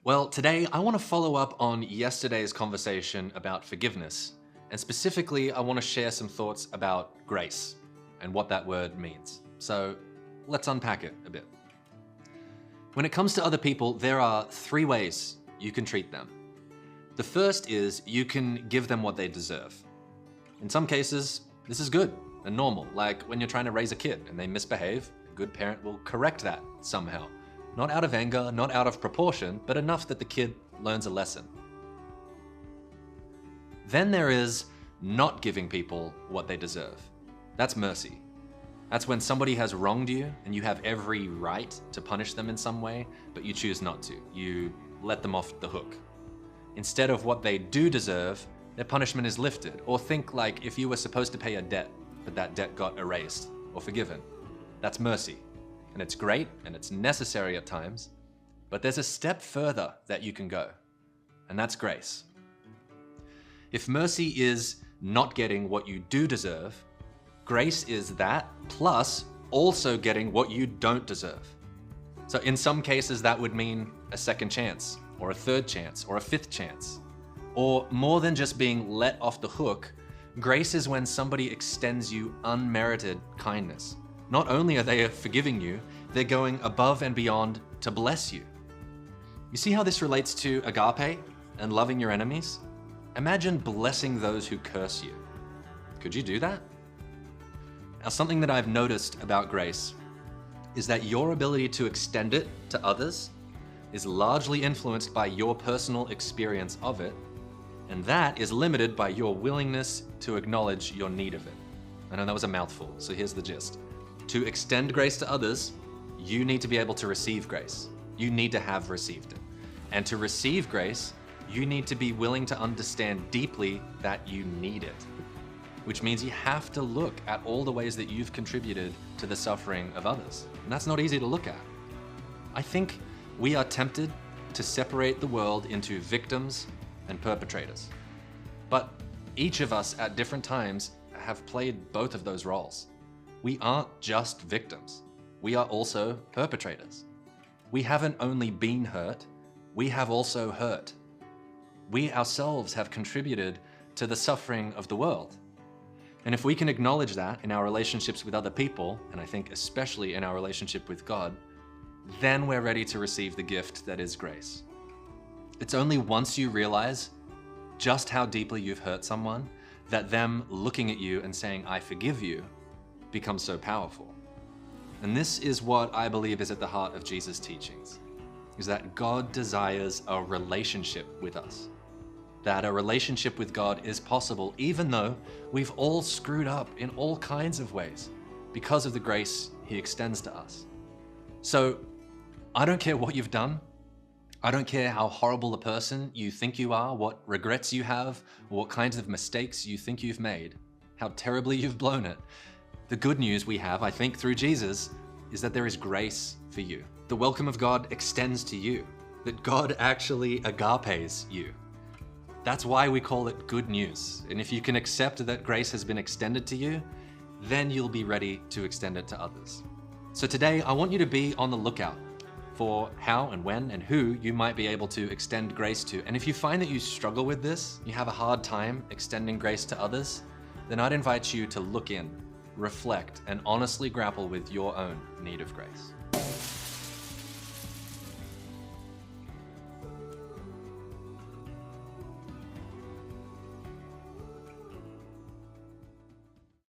Well, today I want to follow up on yesterday's conversation about forgiveness, and specifically I want to share some thoughts about grace and what that word means. So let's unpack it a bit. When it comes to other people, there are three ways you can treat them. The first is you can give them what they deserve. In some cases, this is good and normal, like when you're trying to raise a kid and they misbehave, a good parent will correct that somehow. Not out of anger, not out of proportion, but enough that the kid learns a lesson. Then there is not giving people what they deserve. That's mercy. That's when somebody has wronged you and you have every right to punish them in some way, but you choose not to. You let them off the hook. Instead of what they do deserve, their punishment is lifted. Or think like if you were supposed to pay a debt, but that debt got erased or forgiven. That's mercy. And it's great and it's necessary at times, but there's a step further that you can go, and that's grace. If mercy is not getting what you do deserve, grace is that plus also getting what you don't deserve. So in some cases that would mean a second chance, or a third chance, or a fifth chance. Or more than just being let off the hook, grace is when somebody extends you unmerited kindness. Not only are they forgiving you, they're going above and beyond to bless you. You see how this relates to agape and loving your enemies? Imagine blessing those who curse you. Could you do that? Now, something that I've noticed about grace is that your ability to extend it to others is largely influenced by your personal experience of it, and that is limited by your willingness to acknowledge your need of it. I know that was a mouthful, so here's the gist. To extend grace to others, you need to be able to receive grace. You need to have received it. And to receive grace, you need to be willing to understand deeply that you need it. Which means you have to look at all the ways that you've contributed to the suffering of others. And that's not easy to look at. I think we are tempted to separate the world into victims and perpetrators. But each of us at different times have played both of those roles. We aren't just victims. We are also perpetrators. We haven't only been hurt, we have also hurt. We ourselves have contributed to the suffering of the world. And if we can acknowledge that in our relationships with other people, and I think especially in our relationship with God, then we're ready to receive the gift that is grace. It's only once you realize just how deeply you've hurt someone that them looking at you and saying, "I forgive you," becomes so powerful. And this is what I believe is at the heart of Jesus' teachings, is that God desires a relationship with us. That a relationship with God is possible even though we've all screwed up in all kinds of ways because of the grace He extends to us. So I don't care what you've done. I don't care how horrible a person you think you are, what regrets you have, or what kinds of mistakes you think you've made, how terribly you've blown it. The good news we have, I think, through Jesus is that there is grace for you. The welcome of God extends to you, that God actually agapes you. That's why we call it good news. And if you can accept that grace has been extended to you, then you'll be ready to extend it to others. So today, I want you to be on the lookout for how and when and who you might be able to extend grace to. And if you find that you struggle with this, you have a hard time extending grace to others, then I'd invite you to look in, reflect, and honestly grapple with your own need of grace.